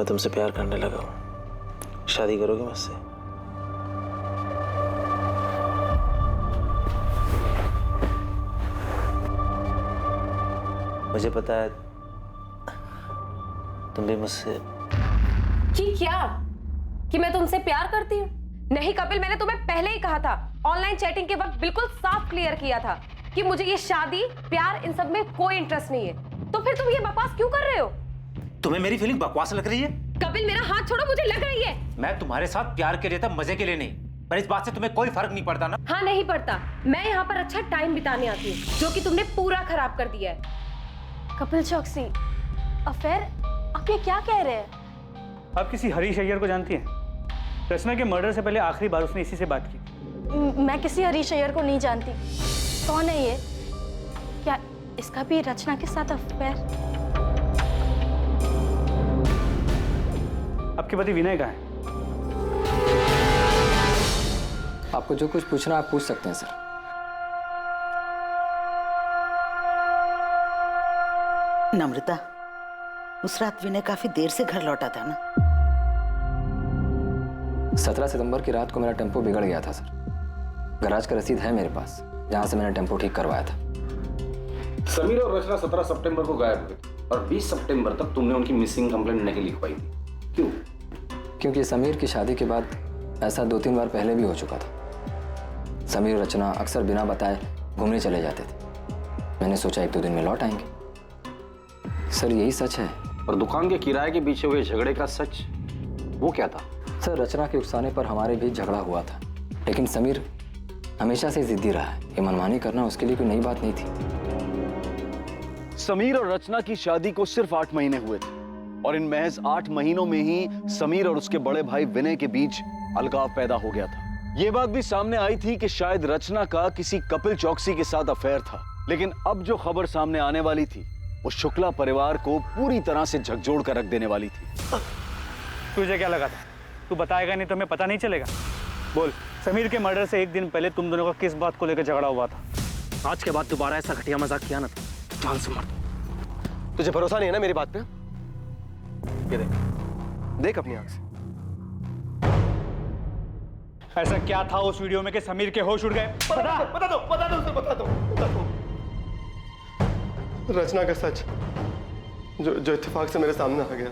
मैं तुमसे प्यार करने लगा हूं। शादी करोगे मुझसे? मुझे पता है तुम भी मुझसे। कि क्या? कि मैं तुमसे प्यार करती हूँ? नहीं कपिल, मैंने तुम्हें पहले ही कहा था, ऑनलाइन चैटिंग के वक्त बिल्कुल साफ क्लियर किया था कि मुझे ये शादी, प्यार, इन सब में कोई इंटरेस्ट नहीं है। तो फिर तुम ये बकवास क्यों कर रहे हो? तुम्हें मेरी फीलिंग बकवास लग रही है? कपिल मेरा हाथ छोड़ो, मुझे लग रही है। मैं तुम्हारे साथ प्यार के लिए था, मजे के लिए नहीं। पर इस बात से तुम्हें कोई फर्क नहीं पड़ता ना? हाँ नहीं पड़ता। मैं यहाँ पर अच्छा टाइम बिताने आती हूँ, जो कि तुमने पूरा खराब कर दिया है। कपिल चौकसी, अफेयर? आप ये क्या कह रहे हैं? आप किसी हरीश अय्यर को जानती हैं? रचना के मर्डर से पहले आखिरी बार उसने इसी से बात की। मैं किसी हरीश अय्यर को नहीं जानती। कौन है ये? क्या इसका भी रचना के साथ अफेयर? आपके पति विनय कहाँ है? आपको जो कुछ पूछना आप पूछ सकते हैं सर। नम्रता, उस रात विनय काफी देर से घर लौटा था ना? 17 सितंबर की रात को मेरा टेम्पो बिगड़ गया था सर। गैराज का रसीद है मेरे पास, जहां से मैंने टेम्पो ठीक करवाया था। समीर और रचना 17 सितंबर को गायब हुए थे और 20 सितंबर तक तुमने उनकी मिसिंग कंप्लेंट नहीं लिखवाई थी। क्यों? क्योंकि समीर की शादी के बाद ऐसा 2-3 बार पहले भी हो चुका था। समीर और रचना अक्सर बिना बताए घूमने चले जाते थे। मैंने सोचा 1-2 दिन में लौट आएंगे। सर यही सच है। और दुकान के किराए के पीछे हुए झगड़े का सच, वो क्या था? सर रचना के उकसाने पर हमारे बीच झगड़ा हुआ था, लेकिन समीर हमेशा से जिद्दी रहा है। ये मनमानी करना उसके लिए कोई नई बात नहीं थी। समीर और रचना की शादी को सिर्फ 8 महीने हुए थे और इन महज 8 महीनों में ही समीर और उसके बड़े भाई विनय के बीच अलगाव पैदा हो गया था। ये बात भी सामने आई थी कि शायद रचना का किसी कपिल चौकसी के साथ अफेयर था। लेकिन अब जो खबर सामने आने वाली थी वो शुक्ला परिवार को पूरी तरह से झकझोर कर रख देने वाली थी। तुझे क्या लगा था? तू बताएगा नहीं तो हमें पता नहीं चलेगा? बोल, समीर के मर्डर से 1 दिन पहले तुम दोनों का किस बात को लेकर झगड़ा हुआ था? आज के बाद दोबारा ऐसा घटिया मजाक किया ना तो जान से मार दूं। तुझे भरोसा नहीं है ना मेरी बात पे? ये देख, देख अपनी आंख से। ऐसा क्या था उस वीडियो में कि समीर के होश उड़ गए? बता दो। रचना का सच जो इत्तेफाक से मेरे सामने आ गया।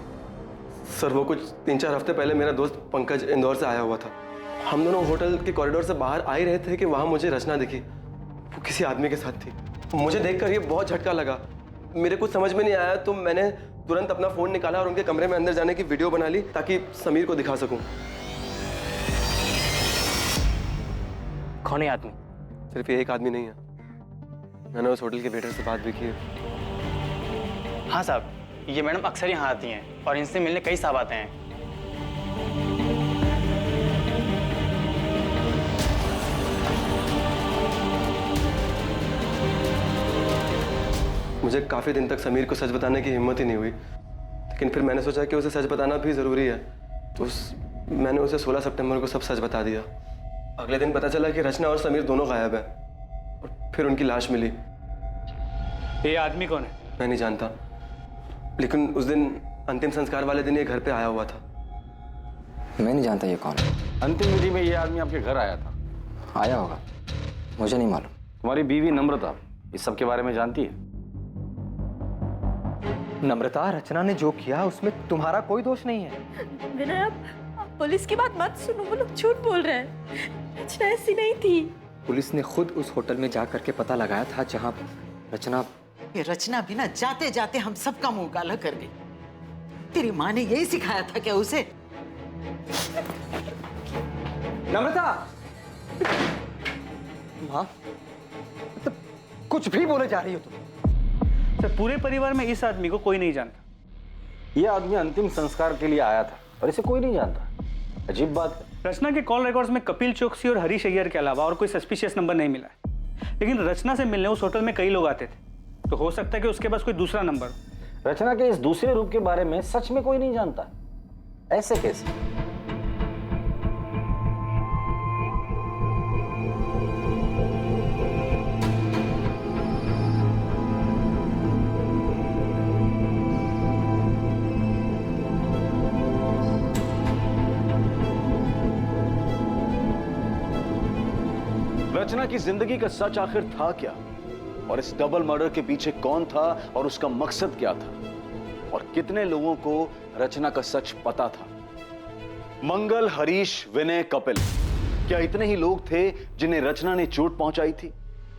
सर वो कुछ 3-4 हफ्ते पहले मेरा दोस्त पंकज इंदौर से आया हुआ था। हम दोनों होटल के कॉरिडोर से बाहर आ ही रहे थे कि वहां मुझे रचना दिखी। वो किसी आदमी के साथ थी। मुझे देखकर ये बहुत झटका लगा। मेरे कुछ समझ में नहीं आया तो मैंने तुरंत अपना फोन निकाला और उनके कमरे में अंदर जाने की वीडियो बना ली ताकि समीर को दिखा सकूं। कौन है आदमी? सिर्फ ये एक आदमी नहीं है, मैंने उस होटल के वेटर से बात भी की। हाँ साहब, ये मैडम अक्सर यहाँ आती हैं और इनसे मिलने कई साहब आते हैं। मुझे काफी दिन तक समीर को सच बताने की हिम्मत ही नहीं हुई, लेकिन फिर मैंने सोचा कि उसे सच बताना भी जरूरी है। तो मैंने उसे 16 सितंबर को सब सच बता दिया। अगले दिन पता चला कि रचना और समीर दोनों गायब हैं और फिर उनकी लाश मिली। ये आदमी कौन है? मैं नहीं जानता, लेकिन उस दिन अंतिम संस्कार वाले दिन ये घर पे आया हुआ था। मैं नहीं जानता ये कौन है। अंतिम विधि में ये आदमी आपके घर आया था? आया होगा, मुझे नहीं मालूम। तुम्हारी बीवी नम्रता इस सब के बारे में जानती है? नम्रता, रचना ने जो किया उसमें तुम्हारा कोई दोष नहीं है। विनय, आप पुलिस की बात मत सुनो, वो लोग झूठ बोल रहे हैं। रचना ऐसी नहीं थी। पुलिस ने खुद उस होटल में जा करके पता लगाया था जहां रचना। ये रचना भी ना जाते जाते हम सबका मुंह काला कर गई। तेरी माँ ने यही सिखाया था क्या उसे? नम्रता, माँ, मतलब कुछ भी बोले जा रही हो तुम। सर पूरे परिवार में इस आदमी को कोई नहीं जानता। ये आदमी अंतिम संस्कार के लिए आया था और इसे कोई नहीं जानता। अजीब बात है। रचना के कॉल रिकॉर्ड्स में कपिल चौकसी और हरीश अय्यर के अलावा और कोई सस्पिशियस नंबर नहीं मिला है। लेकिन रचना से मिलने उस होटल में कई लोग आते थे, तो हो सकता है कि उसके पास कोई दूसरा नंबर। रचना के इस दूसरे रूप के बारे में सच में कोई नहीं जानता। ऐसे कैसे? रचना की जिंदगी का सच आखिर था क्या, और इस डबल मर्डर के पीछे कौन था और उसका मकसद क्या था, और कितने लोगों को रचना का सच पता था? मंगल, हरीश, विनय, कपिल, क्या इतने ही लोग थे जिन्हें रचना ने चोट पहुंचाई थी,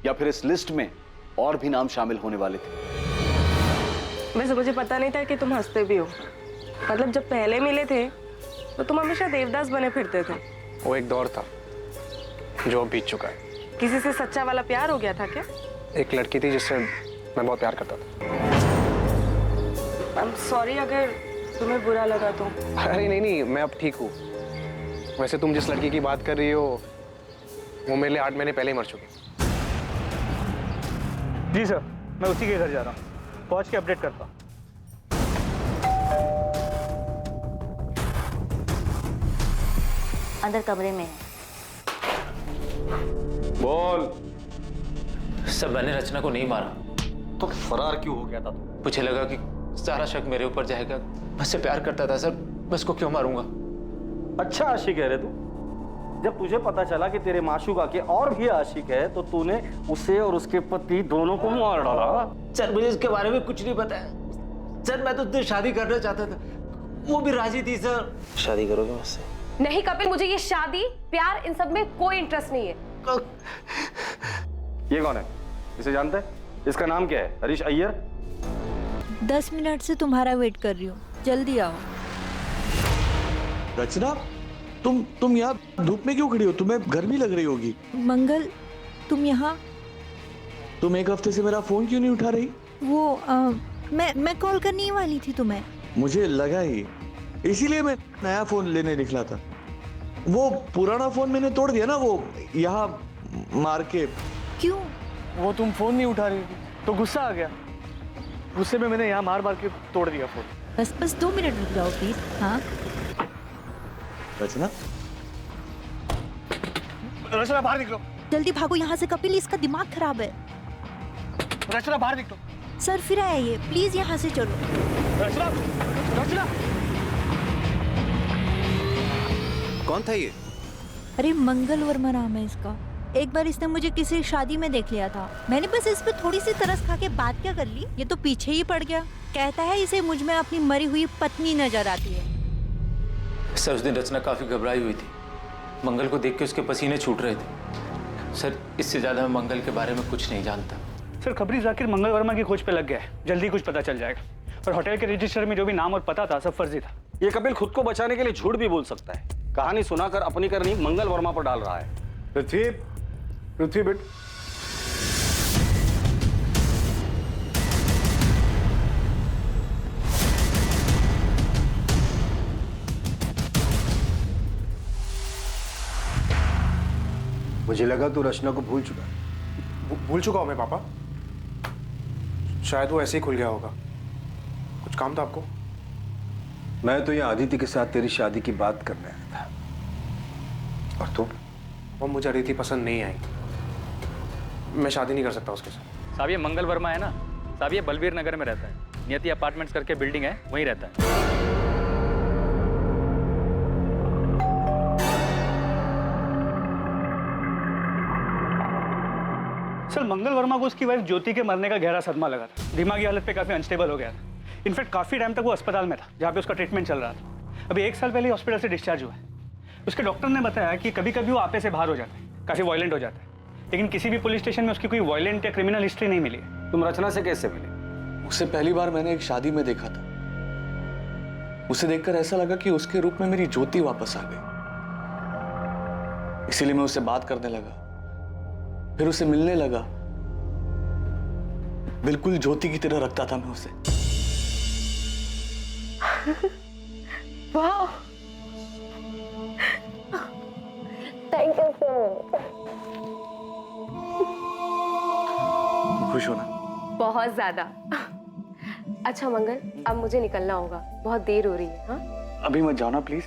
या फिर इस लिस्ट में और भी नाम शामिल होने वाले थे? वैसे मुझे पता नहीं था कि तुम हंसते भी हो। मतलब जब पहले मिले थे तो तुम हमेशा देवदास बने फिरते थे। वो एक दौर था जो अब बीत चुका है। किसी से सच्चा वाला प्यार हो गया था क्या? एक लड़की थी जिससे मैं बहुत प्यार करता था। आई एम सॉरी अगर तुम्हें बुरा लगा तो। अरे नहीं, मैं अब ठीक हूँ। वैसे तुम जिस लड़की की बात कर रही हो वो मेरे लिए 8 महीने पहले ही मर चुकी। जी सर, मैं उसी के घर जा रहा हूँ, पहुँच के अपडेट करता हूँ। अंदर कमरे में है। बोल। सर, मैंने रचना को नहीं मारा। तो फरार क्यों हो गया था तू? मुझे लगा कि सारा शक मेरे ऊपर जाएगा। मैं उससे प्यार करता था सर, मैं उसको क्यों मारूंगा? अच्छा आशिक है रे तू। जब तुझे पता चला कि तेरे माशूका के और भी आशिक है तो तूने उसे और उसके पति दोनों को मार डाला। सर, मुझे इसके बारे में कुछ नहीं पता है सर। मैं तो उससे शादी करना चाहता था, वो भी राजी थी सर। शादी करोगे मुझसे? नहीं कपिल, मुझे ये शादी प्यार इन सब में कोई इंटरेस्ट नहीं है। ये कौन है? इसे जानते हैं? इसका नाम क्या है? हरीश अय्यर। 10 मिनट से तुम्हारा वेट कर रही हूँ, जल्दी आओ। रचना, तुम यहाँ धूप में क्यों खड़ी हो? तुम्हें गर्मी लग रही होगी। मंगल, तुम यहाँ? तुम एक हफ्ते से मेरा फोन क्यों नहीं उठा रही? वो मैं कॉल करने ही वाली थी तुम्हें। मुझे लगा ही, इसीलिए मैं नया फोन लेने निकला था। वो पुराना फोन मैंने तोड़ दिया ना, वो यहाँ मार के। क्यों? वो तुम फोन नहीं उठा रही थी तो गुस्सा आ गया। गुस्से में मैंने यहाँ मार के तोड़ दिया फोन। बस 2 मिनट रुक जाओ प्लीज। हाँ रचना, रचना बाहर निकलो। जल्दी भागो यहाँ से कपिल, इसका दिमाग खराब है। रचना बाहर निकलो। सर फिर आया ये, प्लीज यहाँ से चलो। रचना, रचना। कौन था ये? अरे मंगल वर्मा नाम है इसका। एक बार इसने मुझे किसी शादी में देख लिया था। मैंने बस इस पे थोड़ी सी तरस खा के बात क्या कर ली, ये तो पीछे ही पड़ गया। कहता है इसे मुझ में अपनी मरी हुई पत्नी नजर आती है। सर, उस दिन रचना काफी घबराई हुई थी। मंगल को देख के उसके पसीने छूट रहे थे। सर, इससे ज्यादा मैं मंगल के बारे में कुछ नहीं जानता। सर, खबरी जाकिर मंगल वर्मा की खोज पे लग गया है, जल्दी कुछ पता चल जाएगा। और होटल के रजिस्टर में जो भी नाम और पता था सब फर्जी था। ये कपिल खुद को बचाने के लिए झूठ भी बोल सकता है। कहानी सुनाकर अपनी करनी मंगल वर्मा पर डाल रहा है। पृथ्वी बेट, मुझे लगा तू रचना को भूल चुका है। भूल चुका हूं मैं पापा। शायद वो ऐसे ही खुल गया होगा। कुछ काम था आपको? मैं तो यहाँ आदित्य के साथ तेरी शादी की बात करने आया था। और तू? वो मुझे अदिति पसंद नहीं आई। मैं शादी नहीं कर सकता उसके साथ। साहब, ये मंगल वर्मा है ना साहब, ये बलबीर नगर में रहता है। नियति अपार्टमेंट्स करके बिल्डिंग है, वहीं रहता है। सर, मंगल वर्मा को उसकी वाइफ ज्योति के मरने का गहरा सदमा लगा था। दिमागी हालत पे काफी अनस्टेबल हो गया था। इनफैक्ट काफी टाइम तक वो अस्पताल में था, जहाँ पे उसका ट्रीटमेंट चल रहा था। अभी 1 साल पहले हॉस्पिटल से डिस्चार्ज हुआ है। उसके डॉक्टर ने बताया कि कभी कभी वो आपे से बाहर हो जाता है, काफी वायलेंट हो जाता है, लेकिन किसी भी पुलिस स्टेशन में उसकी कोई वायलेंट या क्रिमिनल हिस्ट्री नहीं मिली। तुम रचना से कैसे मिले? उसे पहली बार मैंने एक शादी में देखा था। उसे देखकर ऐसा लगा कि उसके रूप में मेरी ज्योति वापस आ गई। इसीलिए मैं उससे बात करने लगा, फिर उसे मिलने लगा। बिल्कुल ज्योति की तरह रखता था मैं उसे। वाह, थैंक यू सो मच। खुश हो ना? बहुत ज्यादा। अच्छा मंगल, अब मुझे निकलना होगा, बहुत देर हो रही है। हाँ, अभी मत जाओ ना प्लीज।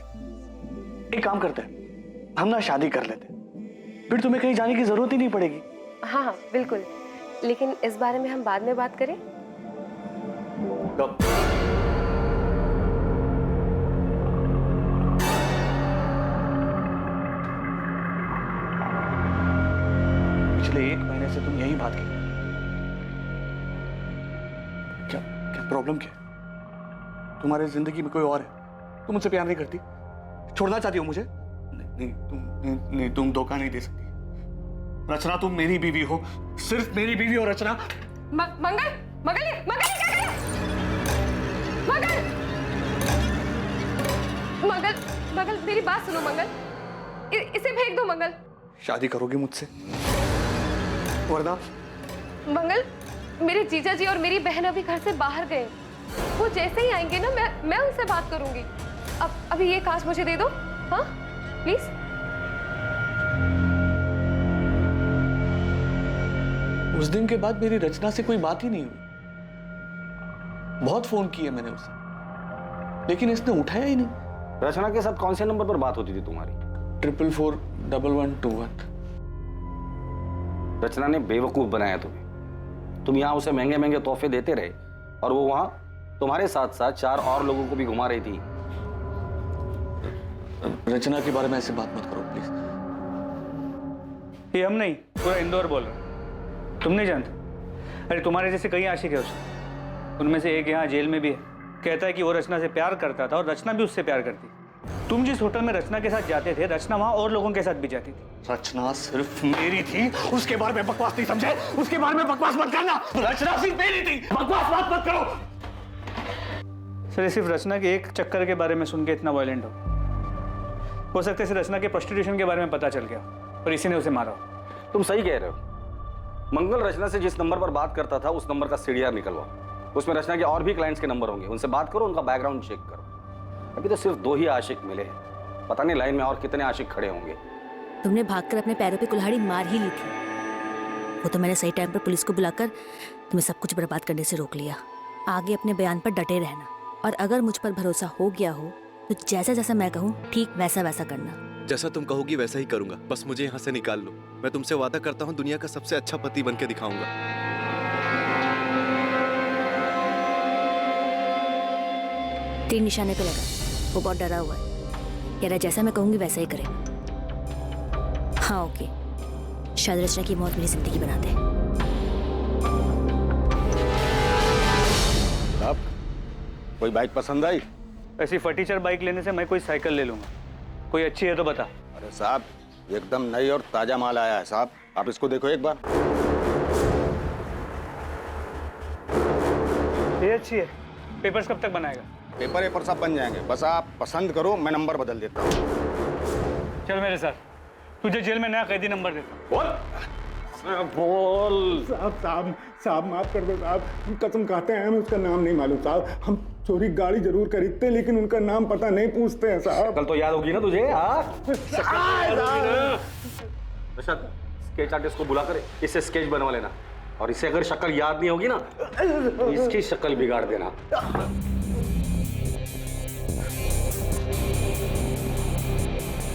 एक काम करते हैं, हम ना शादी कर लेते हैं, फिर तुम्हें कहीं जाने की जरूरत ही नहीं पड़ेगी। हाँ हाँ बिल्कुल, लेकिन इस बारे में हम बाद में बात करें। कब? महीने से तुम यही बात की। क्या क्या प्रॉब्लम क्या है? तुम्हारी जिंदगी में कोई और है? तुम मुझसे प्यार नहीं करती? छोड़ना चाहती हो मुझे? नहीं, तुम धोखा नहीं दे सकती। रचना, तुम मेरी बीवी हो, सिर्फ मेरी बीवी हो रचना। मंगल मंगल मंगल क्या कर रहे हो? मंगल मंगल मंगल मेरी बात सुनो मंगल, इसे फेंक दो मंगल। शादी करोगी मुझसे? वरना मंगल, मेरे जीजा जी और मेरी बहन अभी घर से बाहर गए, वो जैसे ही आएंगे ना मैं उनसे बात करूंगी। अभी ये कांच मुझे दे दो, हाँ प्लीज। उस दिन के बाद मेरी रचना से कोई बात ही नहीं हुई। बहुत फोन किए मैंने उसे, लेकिन इसने उठाया ही नहीं। रचना के साथ कौन से नंबर पर बात होती थी तुम्हारी? 4441121। रचना ने बेवकूफ बनाया तुम्हें। तुम यहाँ उसे महंगे महंगे तोहफे देते रहे और वो वहां तुम्हारे साथ साथ 4 और लोगों को भी घुमा रही थी। रचना के बारे में ऐसे बात मत करो प्लीज। ये हम नहीं, पूरा इंदौर बोल रहा। तुम नहीं जानते? अरे तुम्हारे जैसे कई आशिक है उसके, उनमें से एक यहाँ जेल में भी है। कहता है कि वो रचना से प्यार करता था और रचना भी उससे प्यार करती। तुम जिस होटल में रचना के साथ जाते थे, रचना वहां और लोगों के साथ भी जाती थी। रचना सिर्फ मेरी थी, उसके बारे में बकवास नहीं समझे? उसके बारे में बकवास मत करना। रचना सिर्फ मेरी थी, बकवास मत करो। सर, सिर्फ रचना के एक चक्कर के बारे में सुन के इतना वायलेंट हो सकता है रचना के प्रोस्टिट्यूशन के बारे में पता चल गया और इसी ने उसे मारा। तुम सही कह रहे हो। मंगल रचना से जिस नंबर पर बात करता था उस नंबर का सीडीआर निकलवाओ। उसमें रचना के और भी क्लाइंट्स के नंबर होंगे, उनसे बात करो, उनका बैकग्राउंड चेक करो। अभी तो सिर्फ 2 ही आशिक मिले हैं, पता नहीं लाइन में और कितने आशिक खड़े होंगे। तुमने भागकर अपने पैरों पे कुल्हाड़ी मार ही ली थी। वो तो मैंने सही टाइम पर पुलिस को बुलाकर तुम्हें सब कुछ बर्बाद करने से रोक लिया। आगे अपने बयान पर डटे रहना, और अगर मुझ पर भरोसा हो गया हो तो जैसा जैसा मैं कहूँ ठीक वैसा वैसा करना। जैसा तुम कहोगी वैसा ही करूंगा, बस मुझे यहाँ से निकाल लो। मैं तुमसे वादा करता हूँ दुनिया का सबसे अच्छा पति बन के दिखाऊंगा। तीर निशाने पे लगा, वो बहुत डरा हुआ है। कह रहा है जैसा मैं कहूंगी वैसा ही करेगा। हाँ ओके, शायद रचना की मौत मेरी जिंदगी बना दे। आप कोई बाइक पसंद आई? ऐसी फटीचर बाइक लेने से मैं कोई साइकिल ले लूंगा। कोई अच्छी है तो बता। अरे साहब, एकदम नई और ताजा माल आया है साहब, आप इसको देखो एक बार। ये अच्छी है। पेपर्स कब तक बनाएगा? पेपर सब बन जाएंगे, बस आप पसंद करो, मैं नंबर बदल देता हूँ। चल मेरे साथ, तुझे जेल में नया कैदी नंबर देता हूँ। बोल। साहब माफ कर दो साहब, हम कसम खाते हैं, हमें उसका नाम नहीं मालूम साहब। हम चोरी गाड़ी जरूर खरीदते हैं लेकिन उनका नाम पता नहीं पूछते हैं साहब। कल तो याद होगी ना तुझे? स्केच आर्टिस्ट को बुलाकर इससे स्केच बनवा लेना, और इसे अगर शक्ल याद नहीं होगी ना तो इसकी शक्ल बिगाड़ देना।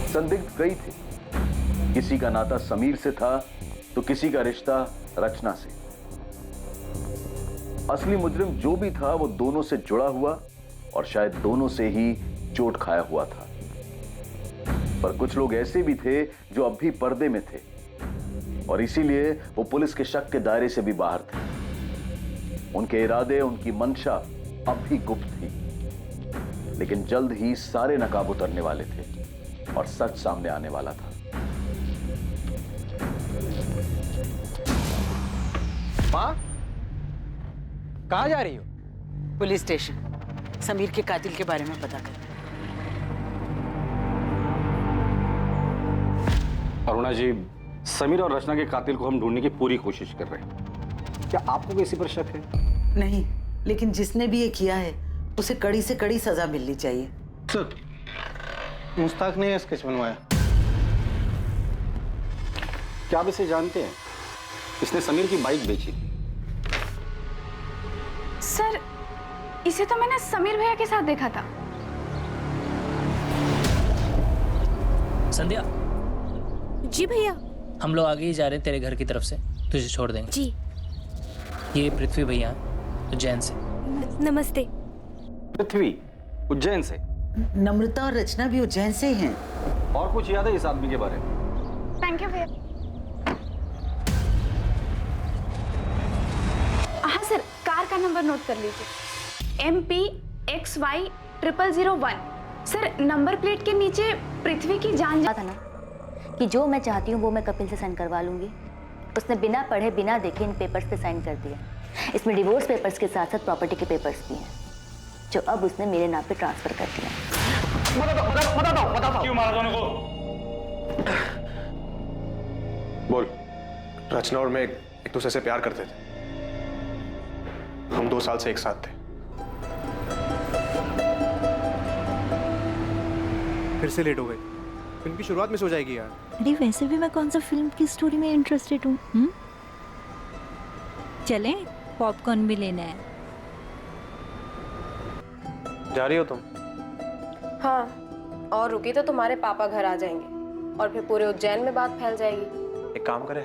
संदिग्ध कई थे, किसी का नाता समीर से था तो किसी का रिश्ता रचना से। असली मुजरिम जो भी था वो दोनों से जुड़ा हुआ और शायद दोनों से ही चोट खाया हुआ था। पर कुछ लोग ऐसे भी थे जो अब भी पर्दे में थे और इसीलिए वो पुलिस के शक के दायरे से भी बाहर थे। उनके इरादे, उनकी मंशा अब भी गुप्त थी, लेकिन जल्द ही सारे नकाब उतरने वाले थे और सच सामने आने वाला था। माँ, कहाँ जा रही हो? पुलिस स्टेशन, समीर के कातिल के बारे में पता कर। अरुणा जी, समीर और रचना के कातिल को हम ढूंढने की पूरी कोशिश कर रहे हैं। क्या आपको किसी पर शक है? नहीं, लेकिन जिसने भी ये किया है उसे कड़ी से कड़ी सजा मिलनी चाहिए। सर, मुश्ताक ने यह स्केच बनवाया। क्या आप इसे जानते हैं? इसने समीर की बाइक बेची। सर, इसे तो मैंने समीर भैया के साथ देखा था। संध्या। जी भैया। हम लोग आगे ही जा रहे हैं तेरे घर की तरफ से, तुझे छोड़ देंगे। जी। ये पृथ्वी भैया उज्जैन से। नमस्ते। पृथ्वी उज्जैन से? नम्रता और रचना भी उज्जैन से ही हैं। और कुछ याद है इस आदमी के बारे में? थैंक यू भैया। का नंबर नोट कर लीजिए, MP XY0001। Sir, number plate के नीचे पृथ्वी की जान था ना कि जो मैं चाहती हूँ वो मैं कपिल से साइन करवा लूंगी। उसने बिना पढ़े बिना देखे इन पेपर्स पे साइन कर दिया। इसमें डिवोर्स पेपर्स के साथ साथ प्रॉपर्टी के पेपर्स भी हैं, जो अब उसने मेरे नाम पे ट्रांसफर कर दिया। क्यों मारा दोनों को? बोल। रचना और मैं एक दूसरे से प्यार करते थे। हम 2 साल से एक साथ थे। फिर से लेट हो गई। फिल्म की शुरुआत मिस हो जाएगी यार। अरे वैसे भी मैं कौन सा फिल्म की स्टोरी में इंटरेस्टेड हूँ। चलें, पॉपकॉर्न भी लेना है। जा रही हो तुम? हाँ, और रुकी तो तुम्हारे पापा घर आ जाएंगे और फिर पूरे उज्जैन में बात फैल जाएगी। एक काम करें,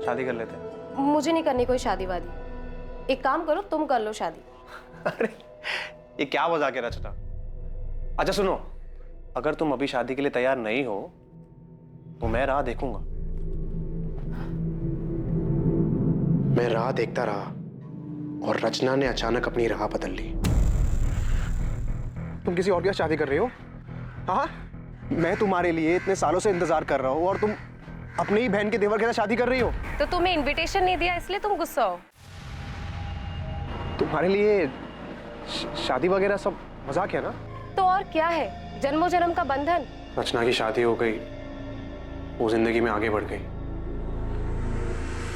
शादी कर लेते हैं। मुझे नहीं करनी कोई शादी वादी। एक काम करो, तुम कर लो शादी। अरे ये क्या मजाक है रचना। अच्छा सुनो, अगर तुम अभी शादी के लिए तैयार नहीं हो तो मैं राह देखूंगा। मैं राह देखता रहा और रचना ने अचानक अपनी राह बदल ली। तुम किसी और के साथ शादी कर रही हो? हाँ, मैं तुम्हारे लिए इतने सालों से इंतजार कर रहा हूँ और तुम अपनी ही बहन के देवर के साथ शादी कर रही हो। तो तुम्हें इनविटेशन नहीं दिया इसलिए तुम गुस्सा हो? तुम्हारे लिए शादी वगैरह सब मजाक है ना? तो और क्या है, जन्मों जन्म का बंधन। रचना की शादी हो गई, वो जिंदगी में आगे बढ़ गई,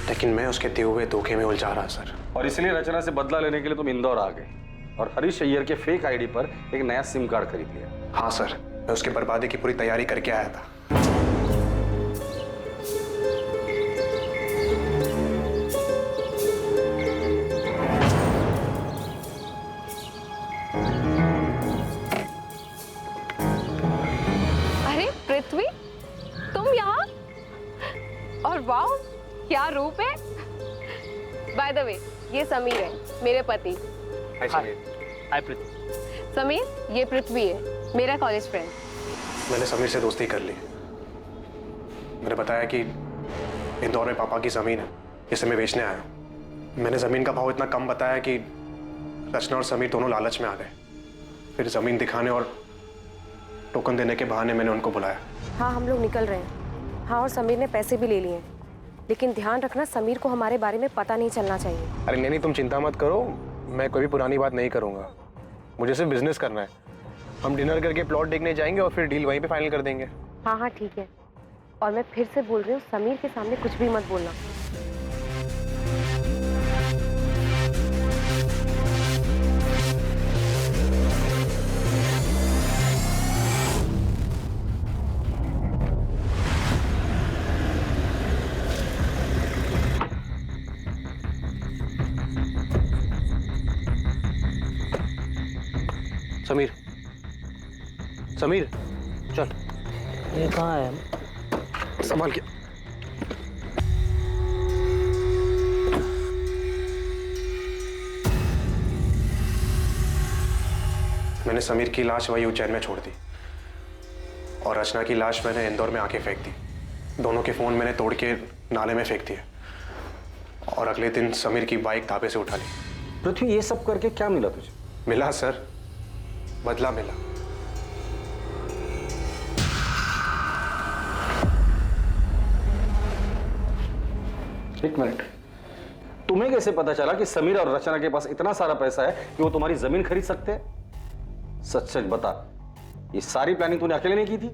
लेकिन मैं उसके दिए हुए धोखे में उलझा रहा सर। और इसलिए रचना से बदला लेने के लिए तुम इंदौर आ गए और हरीश अय्यर के फेक आईडी पर एक नया सिम कार्ड खरीद लिया। हाँ सर, मैं उसके बर्बादी की पूरी तैयारी करके आया था। अरे पृथ्वी, तुम यहाँ? और वाह, क्या रूप है। बाय द वे, ये समीर है, मेरे पति। हाय पृथ्वी। समीर, ये पृथ्वी है, मेरा कॉलेज फ्रेंड। मैंने समीर से दोस्ती कर ली। मैंने बताया कि इंदौर में पापा की जमीन है, जिसे मैं बेचने आया हूँ। मैंने जमीन का भाव इतना कम बताया कि रचना और समीर दोनों लालच में आ गए। फिर जमीन दिखाने और टोकन देने के बहाने मैंने उनको बुलाया। हाँ, हम लोग निकल रहे हैं। हाँ, और समीर ने पैसे भी ले लिए, लेकिन ध्यान रखना समीर को हमारे बारे में पता नहीं चलना चाहिए। अरे नहीं, तुम चिंता मत करो, मैं कोई भी पुरानी बात नहीं करूंगा। मुझे सिर्फ बिजनेस करना है। हम डिनर करके प्लॉट देखने जाएंगे और फिर डील वहीं पे फाइनल कर देंगे। हाँ हाँ ठीक है। और मैं फिर से बोल रही हूँ, समीर के सामने कुछ भी मत बोलना। समीर, समीर चल। ये कहाँ है? संभाल के। मैंने समीर की लाश वही उज्जैन में छोड़ दी और रचना की लाश मैंने इंदौर में आके फेंक दी। दोनों के फोन मैंने तोड़ के नाले में फेंक दिए और अगले दिन समीर की बाइक धाबे से उठा ली। पृथ्वी, ये सब करके क्या मिला तुझे? मिला सर, बदला मिला। एक मिनट, तुम्हें कैसे पता चला कि समीर और रचना के पास इतना सारा पैसा है कि वो तुम्हारी जमीन खरीद सकते हैं? सच सच बता, ये सारी प्लानिंग तूने अकेले नहीं की थी?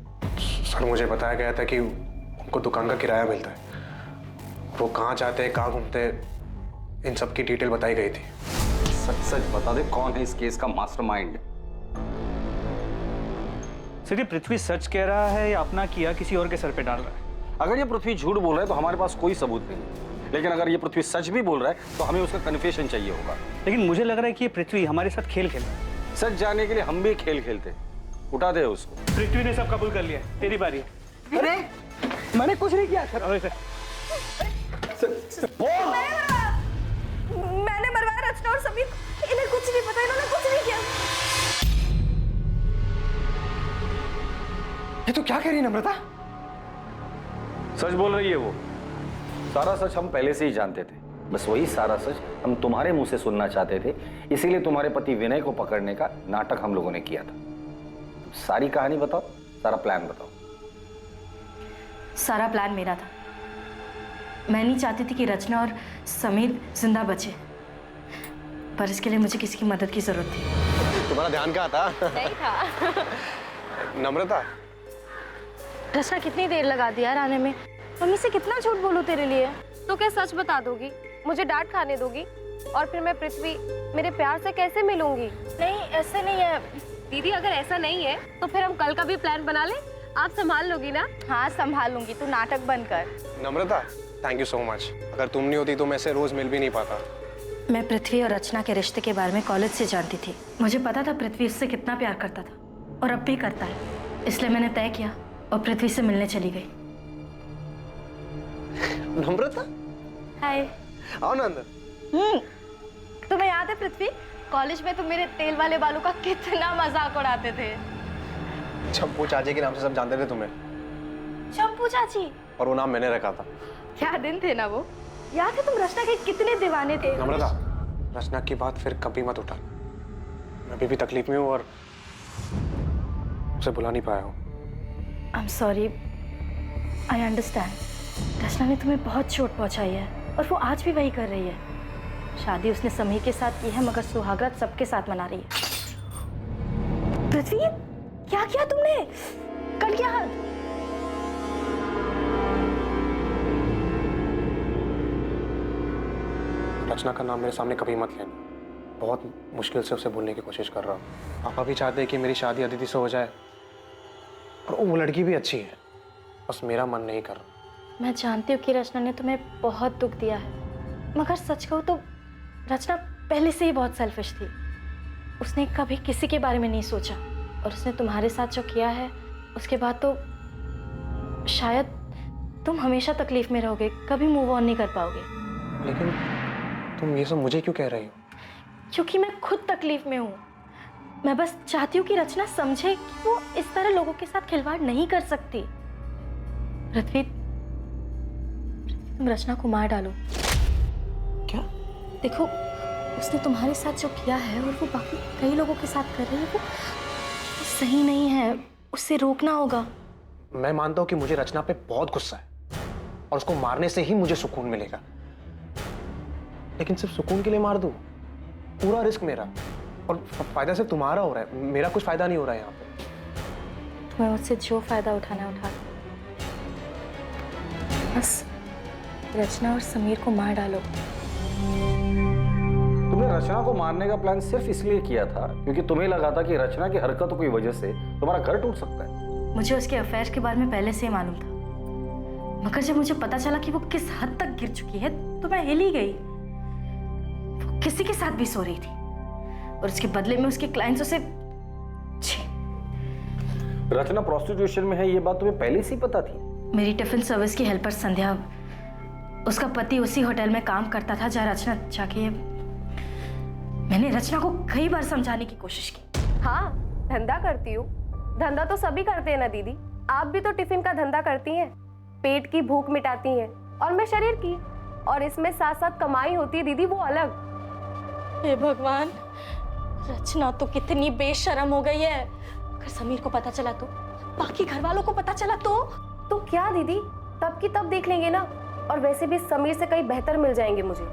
सर, मुझे बताया गया था कि उनको दुकान का किराया मिलता है, वो कहाँ जाते हैं, कहाँ घूमते हैं, इन सब की डिटेल बताई गई थी। सच सच बता दे, कौन है इस केस का मास्टरमाइंड? सर, ये पृथ्वी सच कह रहा है या अपना किया किसी और के सर पे डाल रहा है? अगर ये पृथ्वी झूठ बोल रहा है तो हमारे पास कोई सबूत नहीं, लेकिन अगर ये पृथ्वी सच भी बोल रहा है तो हमें उसका कन्फेशन चाहिए होगा। लेकिन मुझे लग रहा है कि ये पृथ्वी हमारे साथ खेल खेल रहा है। सच जानने के लिए हम भी खेल खेलते। उठा दे उसको। पृथ्वी ने सब कबूल कर लिया, तेरी बारी है। अरे मैंने कुछ नहीं किया सर। मैंने मरवाया रचना और समीर, इन्हें कुछ नहीं पता, इन्होंने कुछ नहीं किया। ये तो क्या कह रही है नम्रता? सच बोल रही है वो। सारा सच हम पहले से ही जानते थे। बस वही सारा सच हम तुम्हारे मुंह से सुनना चाहते थे, इसीलिए तुम्हारे पति विनय को पकड़ने का नाटक हम लोगों ने किया था। सारी कहानी बताओ, सारा प्लान बताओ। सारा प्लान मेरा था। मैं नहीं चाहती थी कि रचना और समीर जिंदा बचे, पर इसके लिए मुझे किसी की मदद की जरूरत थी। तुम्हारा ध्यान कहाँ था? नहीं था। नम्रता, रचना कितनी देर लगा दी यार आने में। मम्मी से कितना झूठ बोलूं तेरे लिए। तो क्या सच बता दोगी? मुझे डांट खाने दोगी? और फिर मैं पृथ्वी मेरे प्यार से कैसे मिलूंगी? नहीं, ऐसे नहीं है दीदी। अगर ऐसा नहीं है तो फिर हम कल का भी प्लान बना लें। आप संभाल लोगी ना? हाँ संभाल लूंगी, तू नाटक बंद कर। नम्रता, थैंक यू सो मच। अगर तुम नहीं होती तो मैं ऐसे रोज मिल भी नहीं पाता। मैं पृथ्वी और रचना के रिश्ते के बारे में कॉलेज से जानती थी। मुझे पता था पृथ्वी उससे कितना प्यार करता था और अब भी करता है। इसलिए मैंने तय किया और पृथ्वी से मिलने चली गई। नम्रता, हाय। आओ ना अंदर। तुम्हें याद है पृथ्वी, कॉलेज में तुम मेरे तेल वाले बालों का कितना मजाक उड़ाते थे। चंपू चाची के नाम से सब जानते थे तुम्हें। चंपू चाची? और वो नाम मैंने रखा था। क्या दिन थे ना वो। याद है तुम रचना के कितने दीवाने थे। नम्रता, रचना की बात फिर कभी मत उठा। मैं अभी भी तकलीफ में हूँ और उसे बुला नहीं पाया हूँ। I am sorry, I understand. Rachana ने तुम्हें बहुत चोट पहुंचाई है और वो आज भी वही कर रही है। शादी उसने समीर के साथ की है, मगर सुहागरात सबके साथ मना रही है। पृथ्वी, क्या किया तुमने? कट गया हाथ। रचना का नाम मेरे सामने कभी मत लेना। बहुत मुश्किल से उसे भूलने की कोशिश कर रहा हूँ। पापा भी चाहते हैं कि मेरी शादी अदिति से हो जाए, और वो लड़की भी अच्छी है, बस मेरा मन नहीं कर रहा। मैं जानती हूँ कि रचना ने तुम्हें बहुत दुख दिया है, मगर सच कहूँ तो रचना पहले से ही बहुत सेल्फिश थी। उसने कभी किसी के बारे में नहीं सोचा, और उसने तुम्हारे साथ जो किया है उसके बाद तो शायद तुम हमेशा तकलीफ में रहोगे, कभी मूव ऑन नहीं कर पाओगे। लेकिन तुम ये सब मुझे क्यों कह रही हो? क्योंकि मैं खुद तकलीफ में हूँ। मैं बस चाहती हूँ कि रचना समझे कि वो इस तरह लोगों के साथ खिलवाड़ नहीं कर सकती। पृथ्वी, तुम रचना को मार डालो। क्या? देखो, उसने तुम्हारे साथ जो किया है और वो बाकी कई लोगों के साथ कर रही है, वो सही नहीं है। उससे रोकना होगा। मैं मानता हूँ कि मुझे रचना पे बहुत गुस्सा है और उसको मारने से ही मुझे सुकून मिलेगा, लेकिन सिर्फ सुकून के लिए मार दूं? पूरा रिस्क मेरा, और फायदा सिर्फ तुम्हारा हो रहा है, मेरा कुछ फायदा नहीं हो रहा है यहाँ पे। तुम्हें मुझसे जो फायदा उठाना उठा लो, बस रचना और समीर को मार डालो। तुमने रचना को मारने का प्लान सिर्फ इसलिए किया था क्योंकि तुम्हें लगा था कि रचना की हरकतों की वजह से तुम्हारा घर टूट सकता है। मुझे उसके अफेयर के बारे में पहले से ही मालूम था, मगर जब मुझे पता चला कि वो किस हद तक गिर चुकी है तो मैं हिल ही गई। वो किसी के साथ भी सो रही थी और उसके बदले में उसके क्लाइंट्स उसे। रचना प्रोस्टिट्यूशन में है, ये बात तुम्हें पहले से ही पता थी? मेरी टिफिन सर्विस की हेल्पर संध्या, उसका पति उसी होटल में काम करता था जहाँ रचना जाके। मैंने रचना को कई बार समझाने की कोशिश की। हाँ, धंधा करती हूँ। धंधा तो सभी करते हैं ना दीदी। आप भी तो टिफिन का धंधा करती हैं, पेट की भूख मिटाती हैं, और मैं शरीर की। और इसमें साथ साथ कमाई होती है दीदी, वो अलग। हे भगवान, रचना तो कितनी बेशर्म हो गई है। अगर समीर को पता चला तो, बाकी घर वालों को पता चला तो क्या दीदी, तब की तब देख लेंगे ना। और वैसे भी समीर से कहीं बेहतर मिल जाएंगे मुझे।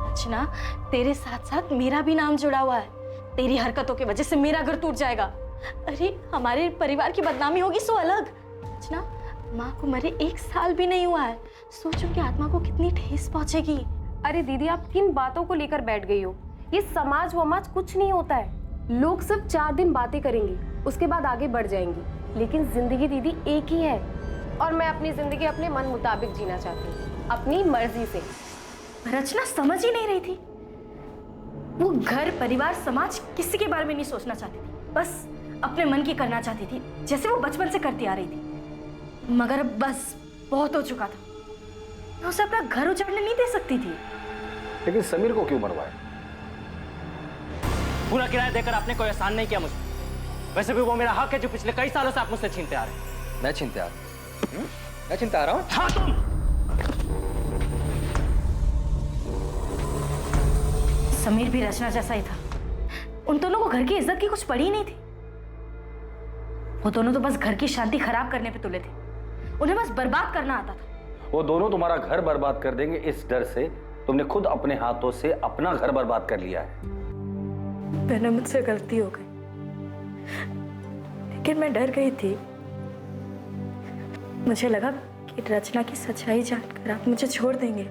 रचना, तेरे साथ साथ मेरा भी नाम जुड़ा हुआ है। तेरी हरकतों की वजह से मेरा घर टूट जाएगा। अरे हमारे परिवार की बदनामी होगी सो अलग। रचना, माँ को मरे 1 साल भी नहीं हुआ है, सोच उनकी आत्मा को कितनी ठेस पहुंचेगी। अरे दीदी, आप किन बातों को लेकर बैठ गई हो? ये समाज वमाज कुछ नहीं होता है। लोग सिर्फ 4 दिन बातें करेंगे, उसके बाद आगे बढ़ जाएंगी। लेकिन जिंदगी दीदी एक ही है, और मैं अपनी जिंदगी अपने मन मुताबिक जीना चाहती हूँ, अपनी मर्जी से। रचना समझ ही नहीं रही थी। वो घर, परिवार, समाज किसी के बारे में नहीं सोचना चाहती थी, बस अपने मन की करना चाहती थी, जैसे वो बचपन से करती आ रही थी। मगर अब बस बहुत हो चुका था। मैं उसे अपना घर उजाड़ने नहीं दे सकती थी। लेकिन समीर को क्यों मरवाया? पूरा किराया देकर आपने कोई एहसान नहीं किया मुझ पर। वैसे भी वो मेरा हक है जो पिछले कई सालों से आप मुझसे छीनते आ रहे हैं। मैं छीनते आ रहा हूँ? मैं छीनते आ रहा हूँ? हाँ, तुम। समीर भी रचना जैसा ही था। उन दोनों को घर की इज्जत की कुछ पड़ी ही नहीं थी। वो दोनों तो बस घर की शांति खराब करने पे तुले थे। उन्हें बस बर्बाद करना आता था। वो दोनों तुम्हारा घर बर्बाद कर देंगे इस डर से तुमने खुद अपने हाथों से अपना घर बर्बाद कर लिया है। मैंने मुझसे गलती हो गई, लेकिन मैं डर गई थी। मुझे लगा कि रचना की सच्चाई जानकर आप मुझे छोड़ देंगे।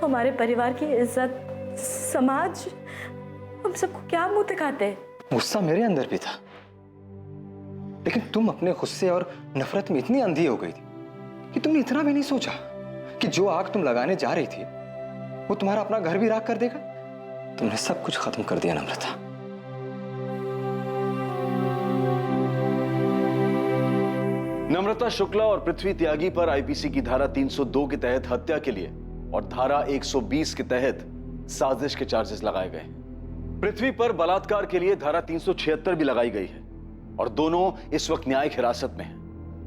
हमारे परिवार की इज्जत, समाज, हम सबको क्या मुंह दिखाते हैं। गुस्सा मेरे अंदर भी था, लेकिन तुम अपने गुस्से और नफरत में इतनी अंधी हो गई थी कि तुमने इतना भी नहीं सोचा कि जो आग तुम लगाने जा रही थी वो तुम्हारा अपना घर भी राख कर देगा। तुमने सब कुछ खत्म कर दिया नम्रता। नम्रता शुक्ला और पृथ्वी त्यागी पर आईपीसी की धारा 302 के तहत हत्या के लिए और धारा 120 के तहत साजिश के चार्जेस लगाए गए। पृथ्वी पर बलात्कार के लिए धारा 376 भी लगाई गई है और दोनों इस वक्त न्यायिक हिरासत में हैं।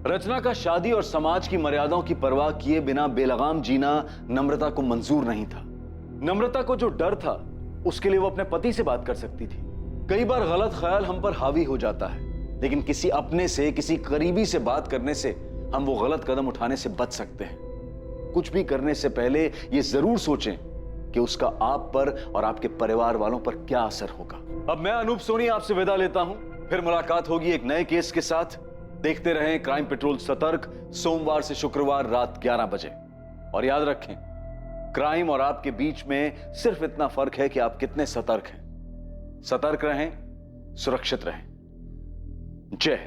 रचना का शादी और समाज की मर्यादाओं की परवाह किए बिना बेलगाम जीना नम्रता को मंजूर नहीं था। नम्रता को जो डर था उसके लिए वो अपने पति से बात कर सकती थी। कई बार गलत ख्याल हम पर हावी हो जाता है, लेकिन किसी अपने से, किसी करीबी से बात करने से हम वो गलत कदम उठाने से बच सकते हैं। कुछ भी करने से पहले ये जरूर सोचें कि उसका आप पर और आपके परिवार वालों पर क्या असर होगा। अब मैं अनूप सोनी आपसे विदा लेता हूं, फिर मुलाकात होगी एक नए केस के साथ। देखते रहें क्राइम पेट्रोल सतर्क, सोमवार से शुक्रवार रात 11 बजे। और याद रखें, क्राइम और आपके बीच में सिर्फ इतना फर्क है कि आप कितने सतर्क हैं। सतर्क रहें, सुरक्षित रहें। जय हिंद।